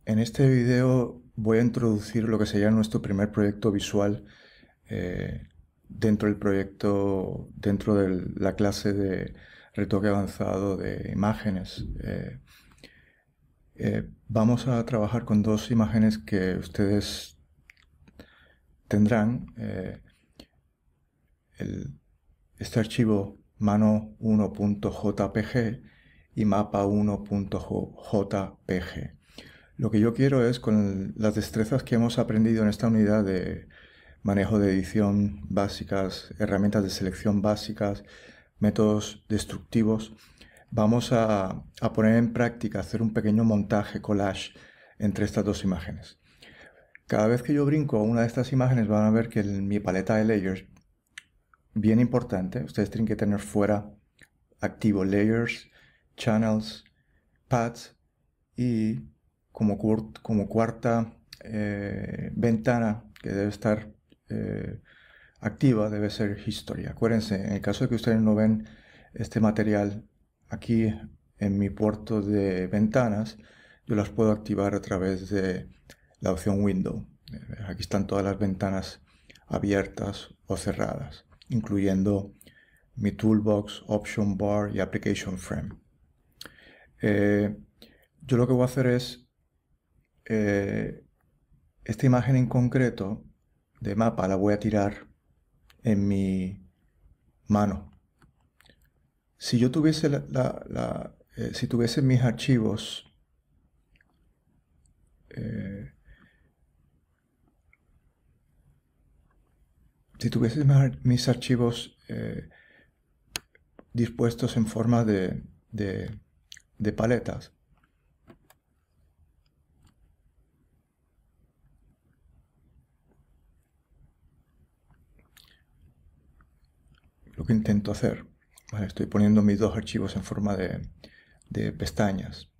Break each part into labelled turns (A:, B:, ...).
A: En este video voy a introducir lo que sería nuestro primer proyecto visual eh, dentro de la clase de retoque avanzado de imágenes. Vamos a trabajar con dos imágenes que ustedes tendrán. El- este archivo mano1.jpg y mapa1.jpg. Lo que yo quiero es, con las destrezas que hemos aprendido en esta unidad de manejo de edición básicas, herramientas de selección básicas, métodos destructivos, vamos a poner en práctica, hacer un pequeño montaje, collage, entre estas dos imágenes. Cada vez que yo brinco a una de estas imágenes van a ver que en mi paleta de layers, bien importante, ustedes tienen que tener fuera activo layers, channels, paths y como cuarta ventana que debe estar activa debe ser History. Acuérdense, en el caso de que ustedes no ven este material aquí en mi puerto de ventanas, yo las puedo activar a través de la opción Window. Aquí están todas las ventanas abiertas o cerradas, incluyendo mi Toolbox, Option Bar y Application Frame. Eh, yo lo que voy a hacer es esta imagen en concreto de mapa la voy a tirar en mi mano. Si yo tuviese si tuviese mis archivos eh, si tuviese mis archivos dispuestos en forma de paletas, lo que intento hacer, ¿vale? Estoy poniendo mis dos archivos en forma de pestañas.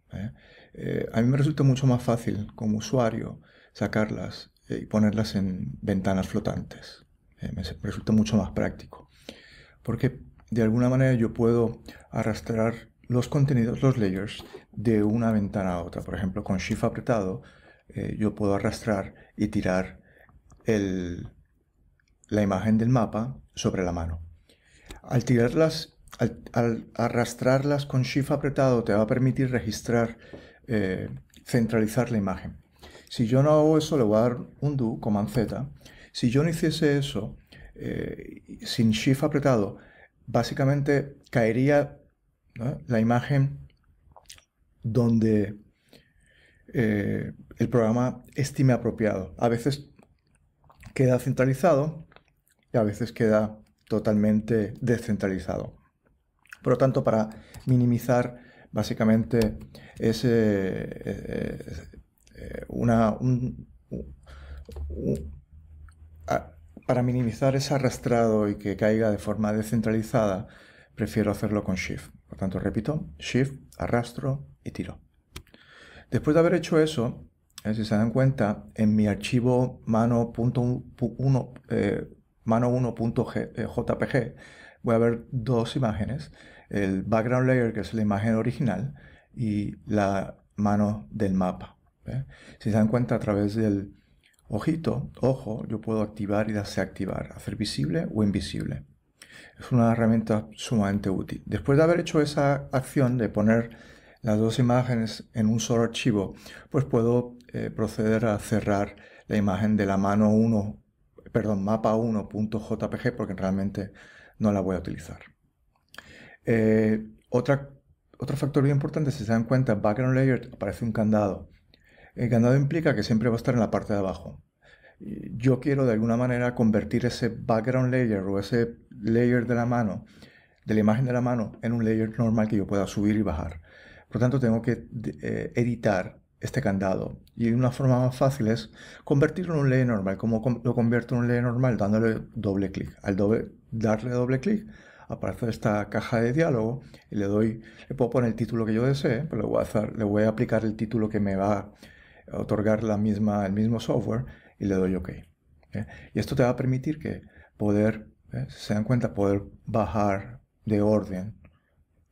A: A mí me resulta mucho más fácil como usuario sacarlas y ponerlas en ventanas flotantes. Me resulta mucho más práctico. Porque de alguna manera yo puedo arrastrar los contenidos, los layers, de una ventana a otra. Por ejemplo, con Shift apretado, yo puedo arrastrar y tirar la imagen del mapa sobre la mano. Al arrastrarlas con Shift apretado, te va a permitir registrar, centralizar la imagen. Si yo no hago eso, le voy a dar undo, Command Z. Si yo no hiciese eso, sin Shift apretado, básicamente caería, ¿no?, la imagen donde el programa estime apropiado. A veces queda centralizado y a veces queda totalmente descentralizado. Por lo tanto, para minimizar básicamente ese, una, un- para minimizar ese arrastrado y que caiga de forma descentralizada, prefiero hacerlo con Shift. Por tanto, repito, Shift, arrastro y tiro. Después de haber hecho eso, si se dan cuenta, en mi archivo mano1.jpg voy a ver dos imágenes, el background layer, que es la imagen original, y la mano del mapa. Si se dan cuenta, a través del ojo, yo puedo activar y desactivar, hacer visible o invisible. Es una herramienta sumamente útil. Después de haber hecho esa acción de poner las dos imágenes en un solo archivo, pues puedo proceder a cerrar la imagen de la mano 1, perdón, mapa1.jpg, porque realmente no la voy a utilizar. Eh, otra, Otro factor bien importante, si se dan cuenta, en Background Layer aparece un candado. El candado implica que siempre va a estar en la parte de abajo. Yo quiero de alguna manera convertir ese background layer o ese layer de la mano, de la imagen de la mano, en un layer normal que yo pueda subir y bajar. Por lo tanto, tengo que editar este candado. Y una forma más fácil es convertirlo en un layer normal. ¿Cómo lo convierto en un layer normal? Dándole doble clic. Darle doble clic, aparece esta caja de diálogo y le puedo poner el título que yo desee, pero le voy a aplicar el título que me va a otorgar el mismo software, y le doy OK. Y esto te va a permitir si se dan cuenta, poder bajar de orden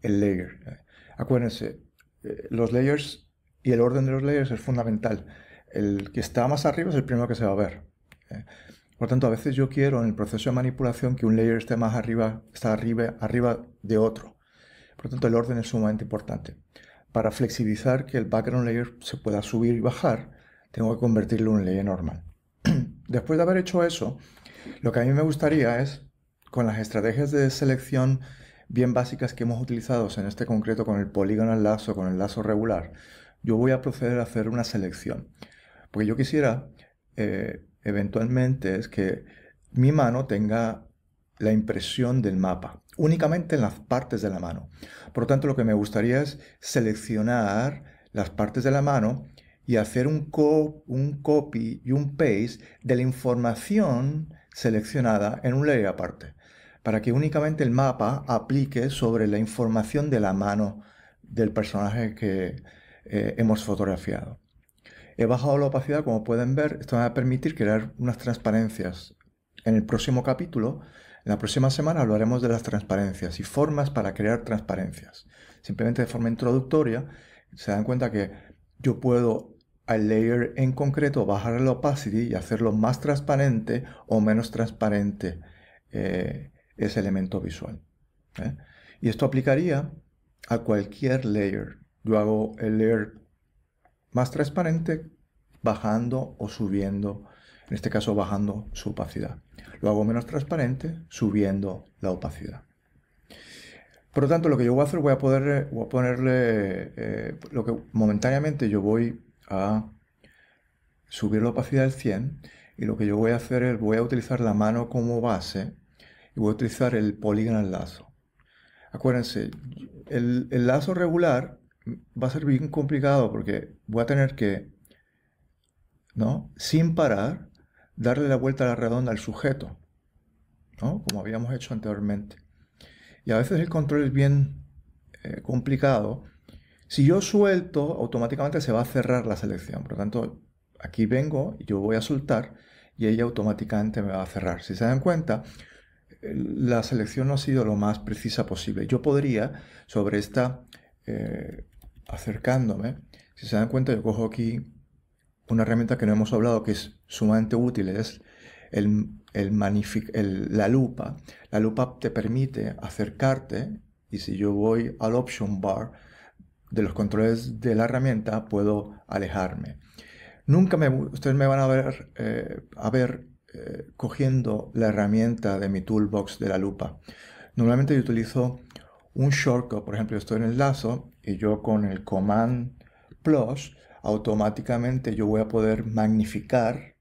A: el layer. Acuérdense, los layers Y el orden de los layers es fundamental. El que está más arriba es el primero que se va a ver. ¿Eh? Por lo tanto, a veces yo quiero en el proceso de manipulación que un layer esté más arriba, arriba de otro. Por lo tanto, el orden es sumamente importante. Para flexibilizar que el background layer se pueda subir y bajar, tengo que convertirlo en un layer normal. Después de haber hecho eso, lo que a mí me gustaría es, con las estrategias de selección bien básicas que hemos utilizado, en este concreto con el polygonal lazo, con el lazo regular, yo voy a proceder a hacer una selección. Porque yo quisiera, eventualmente, es que mi mano tenga la impresión del mapa, únicamente en las partes de la mano. Por lo tanto, lo que me gustaría es seleccionar las partes de la mano y hacer un copy y un paste de la información seleccionada en un layer aparte, para que únicamente el mapa aplique sobre la información de la mano del personaje que hemos fotografiado. He bajado la opacidad, como pueden ver. Esto me va a permitir crear unas transparencias. En el próximo capítulo, en la próxima semana, hablaremos de las transparencias y formas para crear transparencias. Simplemente de forma introductoria, se dan cuenta que yo puedo al layer en concreto bajar la opacity y hacerlo más transparente o menos transparente ese elemento visual. Y esto aplicaría a cualquier layer. Yo hago el layer más transparente bajando o subiendo, en este caso bajando su opacidad. Lo hago menos transparente subiendo la opacidad. Por lo tanto, lo que yo voy a hacer, voy a ponerle lo que momentáneamente yo voy a subir la opacidad al 100, y lo que yo voy a hacer es voy a utilizar la mano como base y voy a utilizar el polygonal lazo. Acuérdense, el lazo regular va a ser bien complicado porque voy a tener que, ¿no?, sin parar, darle la vuelta a la redonda al sujeto, ¿no?, como habíamos hecho anteriormente. Y a veces el control es bien complicado. Si yo suelto, automáticamente se va a cerrar la selección. Por lo tanto, aquí vengo y yo voy a soltar y ella automáticamente me va a cerrar. Si se dan cuenta, la selección no ha sido lo más precisa posible. Yo podría, sobre esta, acercándome, si se dan cuenta, yo cojo aquí una herramienta que no hemos hablado, que es sumamente útil, es la lupa. La lupa te permite acercarte, y si yo voy al option bar de los controles de la herramienta, puedo alejarme. Ustedes me van a ver cogiendo la herramienta de mi toolbox de la lupa. Normalmente yo utilizo un shortcut. Por ejemplo, estoy en el lazo y yo con el Command Plus automáticamente yo voy a poder magnificar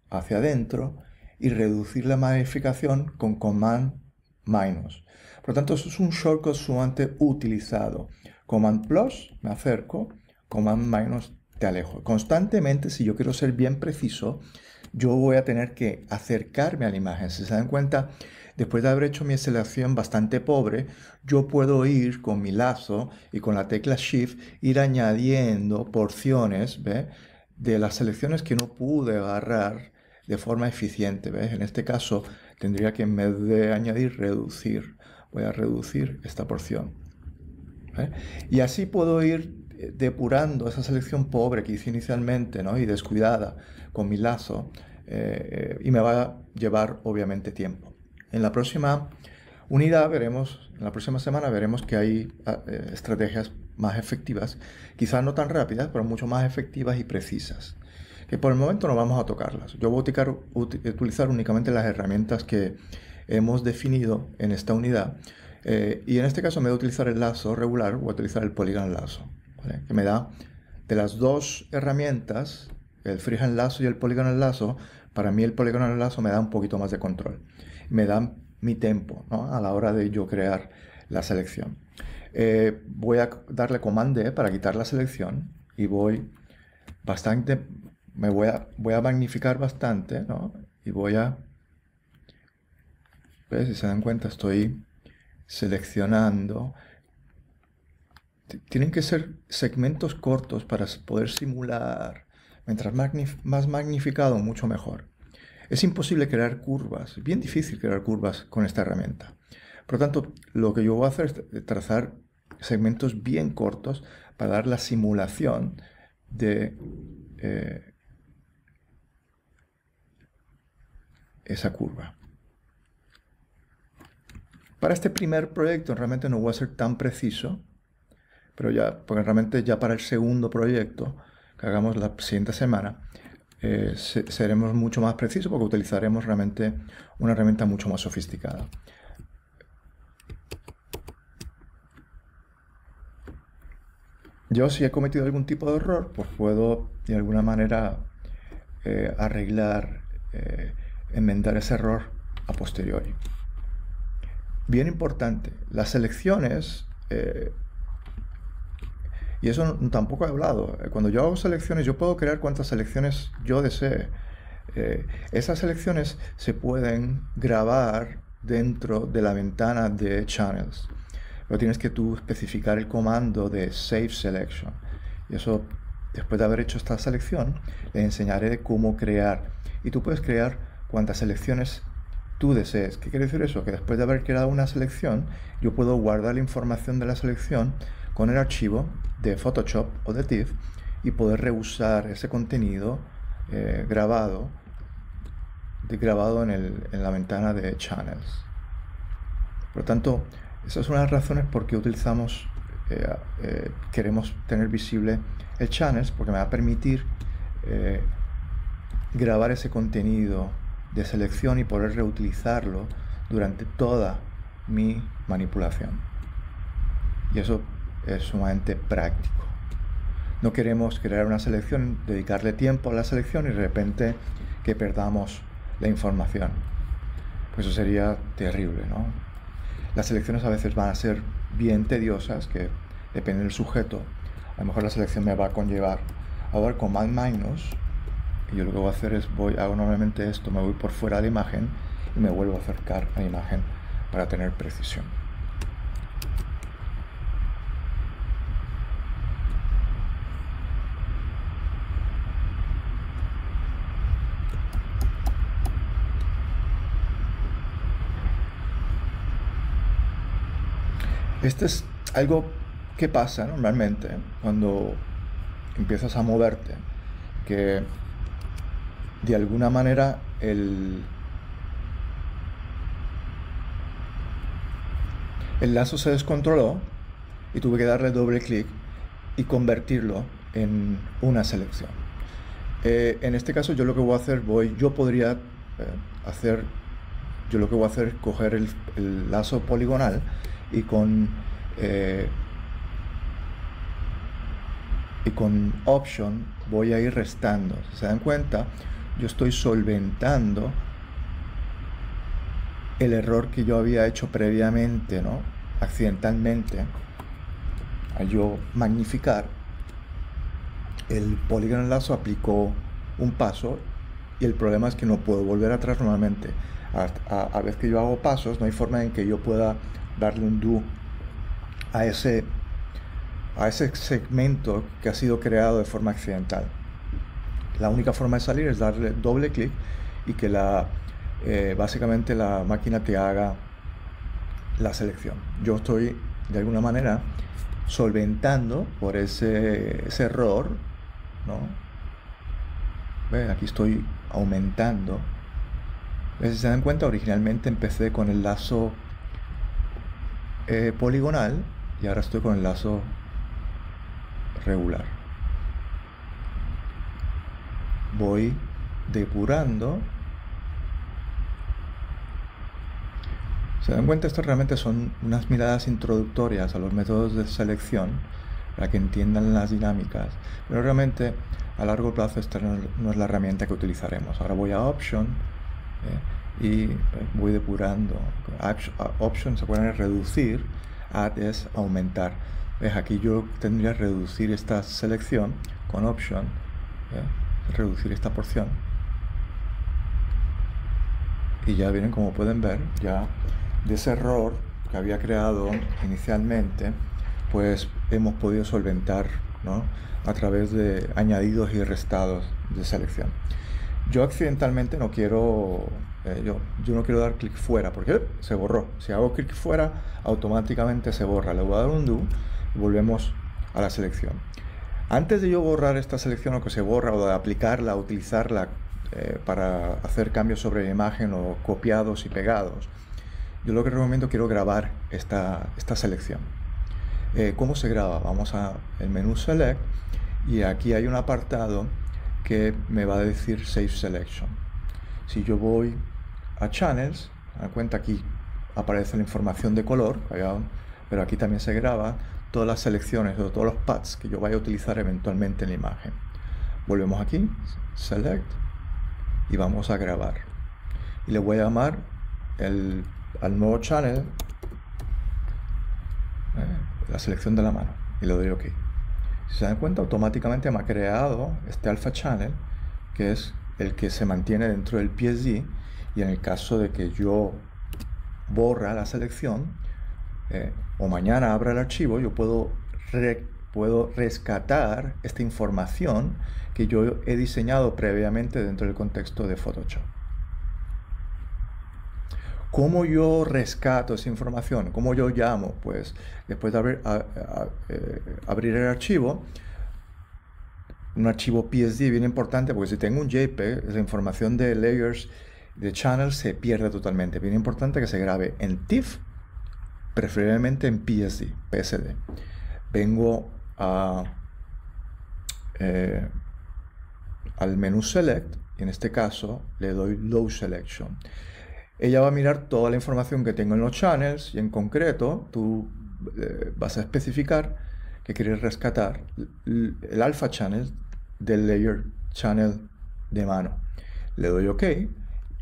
A: hacia adentro y reducir la magnificación con Command Minus. Por lo tanto, eso es un shortcut sumamente utilizado. Command Plus, me acerco. Command Minus, te alejo. Constantemente, si yo quiero ser bien preciso, yo voy a tener que acercarme a la imagen. Si se dan cuenta, después de haber hecho mi selección bastante pobre, yo puedo ir con mi lazo y con la tecla Shift, ir añadiendo porciones, ¿ve?, de las selecciones que no pude agarrar de forma eficiente, ¿ves? En este caso tendría que, en vez de añadir, reducir. Voy a reducir esta porción. ¿Ves? Y así puedo ir depurando esa selección pobre que hice inicialmente, ¿no?, y descuidada con mi lazo, y me va a llevar obviamente tiempo. En la próxima unidad veremos, en la próxima semana veremos que hay estrategias más efectivas, quizás no tan rápidas, pero mucho más efectivas y precisas, que por el momento no vamos a tocarlas. Yo voy a utilizar únicamente las herramientas que hemos definido en esta unidad, y en este caso, en vez de utilizar el lazo regular, voy a utilizar el polygonal lazo, ¿vale?, que me da, de las dos herramientas, el freehand lazo y el polygonal lazo, para mí el polygonal lazo me da un poquito más de control, me da mi tempo, ¿no?, a la hora de yo crear la selección. Voy a darle Command D para quitar la selección y voy a magnificar bastante, ¿no?, y voy a, ¿ves? Si se dan cuenta, estoy seleccionando. Tienen que ser segmentos cortos para poder simular. Mientras más magnificado, mucho mejor. Es imposible crear curvas, es bien difícil crear curvas con esta herramienta. Por lo tanto, lo que yo voy a hacer es trazar segmentos bien cortos para dar la simulación de esa curva. Para este primer proyecto realmente no voy a ser tan preciso, pero ya, porque realmente ya para el segundo proyecto que hagamos la siguiente semana, seremos mucho más precisos porque utilizaremos realmente una herramienta mucho más sofisticada. Yo, si he cometido algún tipo de error, pues puedo de alguna manera arreglar, enmendar ese error a posteriori. Bien importante, las selecciones, y eso tampoco he hablado, cuando yo hago selecciones, yo puedo crear cuantas selecciones yo desee. Esas selecciones se pueden grabar dentro de la ventana de Channels. Pero tienes que tú especificar el comando de Save Selection. Y eso, después de haber hecho esta selección, le enseñaré cómo crear. Y tú puedes crear cuantas selecciones tú desees. ¿Qué quiere decir eso? Que después de haber creado una selección, yo puedo guardar la información de la selección con el archivo de Photoshop o de TIFF y poder reusar ese contenido grabado en la ventana de Channels. Por lo tanto, esas son las razones por qué utilizamos, queremos tener visible el Channels, porque me va a permitir grabar ese contenido de selección y poder reutilizarlo durante toda mi manipulación. Y eso es sumamente práctico. No queremos crear una selección, dedicarle tiempo a la selección y de repente que perdamos la información. Pues eso sería terrible, ¿no? Las selecciones a veces van a ser bien tediosas, que depende del sujeto. A lo mejor la selección me va a conllevar a dar Command-, y yo lo que voy a hacer es, hago normalmente esto, me voy por fuera de la imagen y me vuelvo a acercar a la imagen para tener precisión. Este es algo que pasa normalmente cuando empiezas a moverte, que de alguna manera el lazo se descontroló y tuve que darle doble clic y convertirlo en una selección. En este caso yo lo que voy a hacer, yo lo que voy a hacer es coger el lazo poligonal y con Option voy a ir restando. Si se dan cuenta, yo estoy solventando el error que yo había hecho previamente, ¿no? Accidentalmente, al yo magnificar, el polígono lazo aplicó un paso y el problema es que no puedo volver atrás normalmente. A vez que yo hago pasos, no hay forma en que yo pueda darle un do a ese segmento que ha sido creado de forma accidental. La única forma de salir es darle doble clic y que básicamente la máquina te haga la selección. Yo estoy de alguna manera solventando por ese error, ¿no? ¿Ve? Aquí estoy aumentando. Si se dan cuenta, originalmente empecé con el lazo poligonal y ahora estoy con el lazo regular. Voy depurando. Se dan cuenta, esto realmente son unas miradas introductorias a los métodos de selección para que entiendan las dinámicas, pero realmente a largo plazo esta no es la herramienta que utilizaremos. Ahora voy a Option y voy depurando. Option se puede reducir, Add es aumentar. Aquí yo tendría que reducir esta selección con Option, reducir esta porción. Y ya vienen, como pueden ver, ya de ese error que había creado inicialmente, pues hemos podido solventar, ¿no?, a través de añadidos y restados de selección. Yo accidentalmente no quiero, yo no quiero dar clic fuera porque se borró. Si hago clic fuera, automáticamente se borra. Le voy a dar un do y volvemos a la selección. Antes de yo borrar esta selección, o que se borra, o de aplicarla, utilizarla para hacer cambios sobre la imagen o copiados y pegados, yo lo que recomiendo, quiero grabar esta selección. ¿Cómo se graba? Vamos al menú Select y aquí hay un apartado que me va a decir Save Selection. Si yo voy a Channels, dan cuenta, aquí aparece la información de color, pero aquí también se graba todas las selecciones o todos los paths que yo vaya a utilizar eventualmente en la imagen. Volvemos aquí, Select, y vamos a grabar. Y le voy a llamar al nuevo channel la selección de la mano y le doy OK. Si se dan cuenta, automáticamente me ha creado este alpha channel, que es el que se mantiene dentro del PSD, y en el caso de que yo borra la selección o mañana abra el archivo, yo puedo rescatar esta información que yo he diseñado previamente dentro del contexto de Photoshop. ¿Cómo yo rescato esa información? ¿Cómo yo llamo? Pues después de abrir el archivo, un archivo PSD bien importante, porque si tengo un JPEG, la información de layers de channel se pierde totalmente. Bien importante que se grabe en TIFF, preferiblemente en PSD. Vengo al menú Select y en este caso le doy Low Selection. Ella va a mirar toda la información que tengo en los channels y en concreto tú vas a especificar que quieres rescatar el alpha channel del layer channel de mano. Le doy OK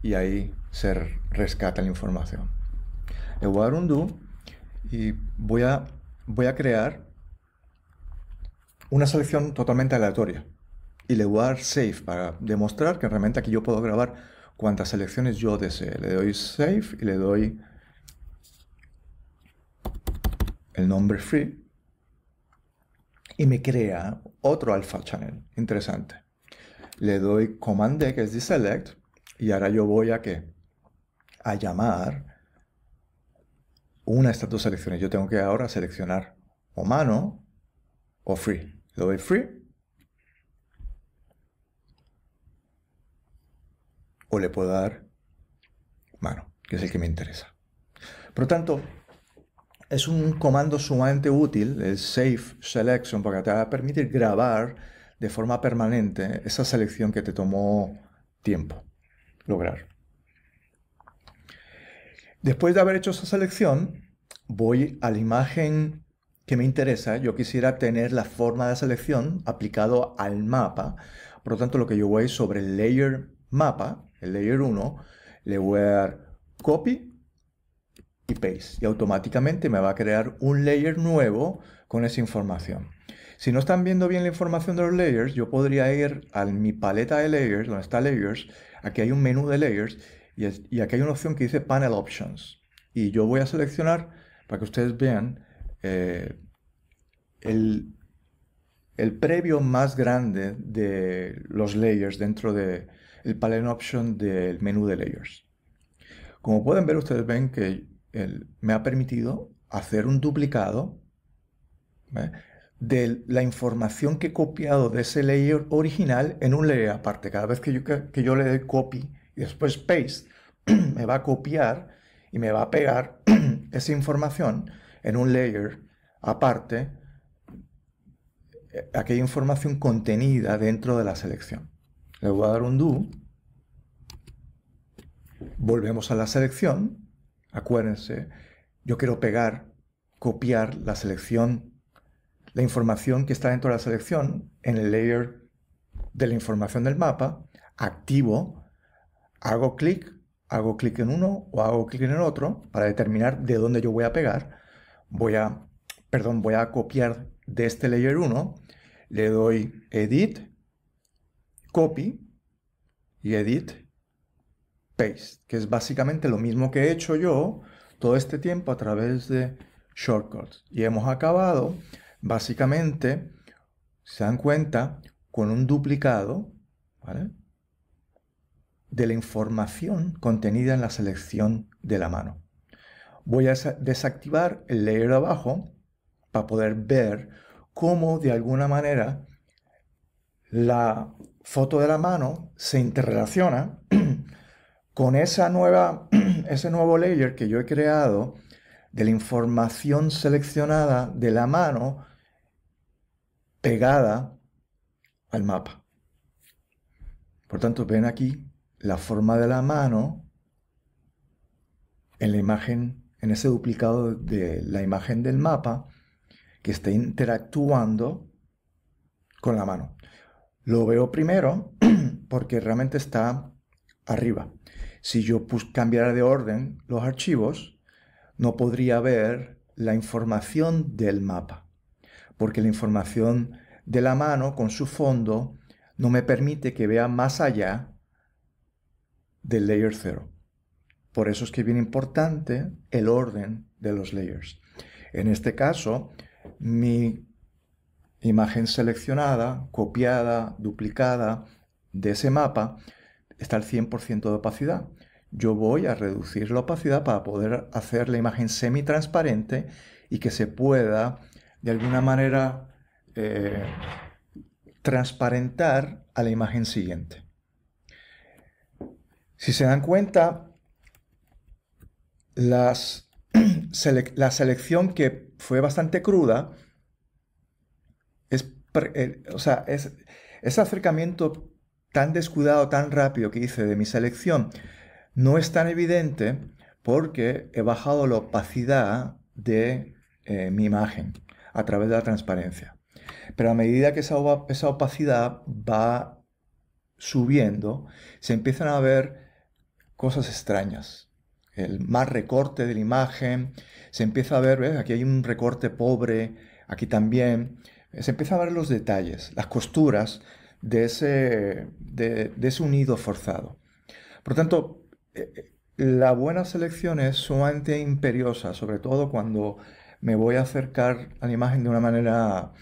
A: y ahí se rescata la información. Le voy a dar un do y voy a crear una selección totalmente aleatoria y le voy a dar Save para demostrar que realmente aquí yo puedo grabar cuantas selecciones yo desee. Le doy Save y le doy el nombre Free y me crea otro alpha channel. Interesante. Le doy Command D, que es Deselect, y ahora yo voy a llamar una de estas dos selecciones. Yo tengo que ahora seleccionar o mano o Free. Le doy Free o le puedo dar mano, que es el que me interesa. Por lo tanto, es un comando sumamente útil, el Save Selection, porque te va a permitir grabar de forma permanente esa selección que te tomó tiempo lograr. Después de haber hecho esa selección, voy a la imagen que me interesa. Yo quisiera tener la forma de selección aplicado al mapa. Por lo tanto, lo que yo voy sobre el layer mapa, el layer 1, le voy a dar Copy y Paste. Y automáticamente me va a crear un layer nuevo con esa información. Si no están viendo bien la información de los layers, yo podría ir a mi paleta de layers, donde está Layers. Aquí hay un menú de Layers y aquí hay una opción que dice Panel Options. Y yo voy a seleccionar, para que ustedes vean, el previo más grande de los layers dentro del Panel Option del menú de Layers. Como pueden ver, ustedes ven que me ha permitido hacer un duplicado de la información que he copiado de ese layer original en un layer aparte. Cada vez que yo le doy copy y después paste, me va a copiar y me va a pegar esa información en un layer aparte, aquella información contenida dentro de la selección. Le voy a dar un do. Volvemos a la selección. Acuérdense, yo quiero copiar la selección, la información que está dentro de la selección en el layer de la información del mapa. Activo, hago clic en uno o hago clic en el otro para determinar de dónde yo voy a pegar. Voy a copiar de este layer 1, le doy Edit, Copy y Edit, Paste, que es básicamente lo mismo que he hecho yo todo este tiempo a través de shortcuts. Y hemos acabado, básicamente, si se dan cuenta, con un duplicado, ¿vale?, de la información contenida en la selección de la mano. Voy a desactivar el layer de abajo para poder ver cómo de alguna manera la foto de la mano se interrelaciona con ese nuevo layer que yo he creado de la información seleccionada de la mano pegada al mapa. Por tanto, ven aquí la forma de la mano en la imagen, en ese duplicado de la imagen del mapa que está interactuando con la mano. Lo veo primero porque realmente está arriba. Si yo cambiara de orden los archivos, no podría ver la información del mapa, porque la información de la mano con su fondo no me permite que vea más allá del layer 0. Por eso es que es bien importante el orden de los layers. En este caso, mi imagen seleccionada, copiada, duplicada de ese mapa está al 100% de opacidad. Yo voy a reducir la opacidad para poder hacer la imagen semi-transparente y que se pueda de alguna manera transparentar a la imagen siguiente. Si se dan cuenta, la selección que fue bastante cruda, ese acercamiento tan descuidado, tan rápido que hice de mi selección, no es tan evidente porque he bajado la opacidad de mi imagen a través de la transparencia. Pero a medida que esa opacidad va subiendo, se empiezan a ver cosas extrañas. El más recorte de la imagen, se empieza a ver, ¿ves? Aquí hay un recorte pobre, aquí también. Se empieza a ver los detalles, las costuras de ese unido forzado. Por tanto, la buena selección es sumamente imperiosa, sobre todo cuando me voy a acercar a la imagen de una manera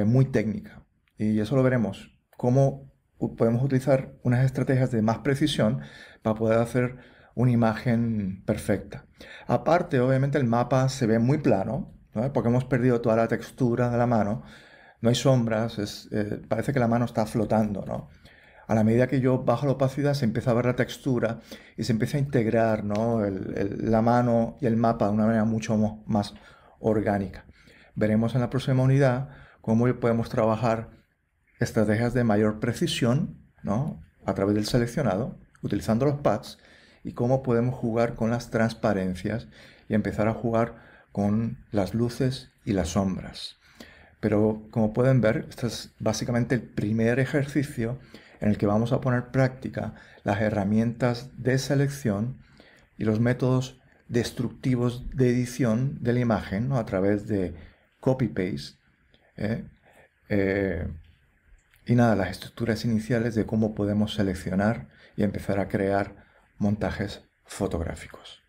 A: muy técnica. Y eso lo veremos, cómo podemos utilizar unas estrategias de más precisión para poder hacer una imagen perfecta. Aparte, obviamente el mapa se ve muy plano, ¿no? Porque hemos perdido toda la textura de la mano, no hay sombras, parece que la mano está flotando, ¿no? A la medida que yo bajo la opacidad se empieza a ver la textura y se empieza a integrar, ¿no? la mano y el mapa de una manera mucho más orgánica. Veremos en la próxima unidad cómo podemos trabajar estrategias de mayor precisión, ¿no? A través del seleccionado, utilizando los pads, y cómo podemos jugar con las transparencias y empezar a jugar con las luces y las sombras. Pero como pueden ver, este es básicamente el primer ejercicio en el que vamos a poner en práctica las herramientas de selección y los métodos destructivos de edición de la imagen, ¿no? A través de copy-paste. Y nada, las estructuras iniciales de cómo podemos seleccionar y empezar a crear montajes fotográficos.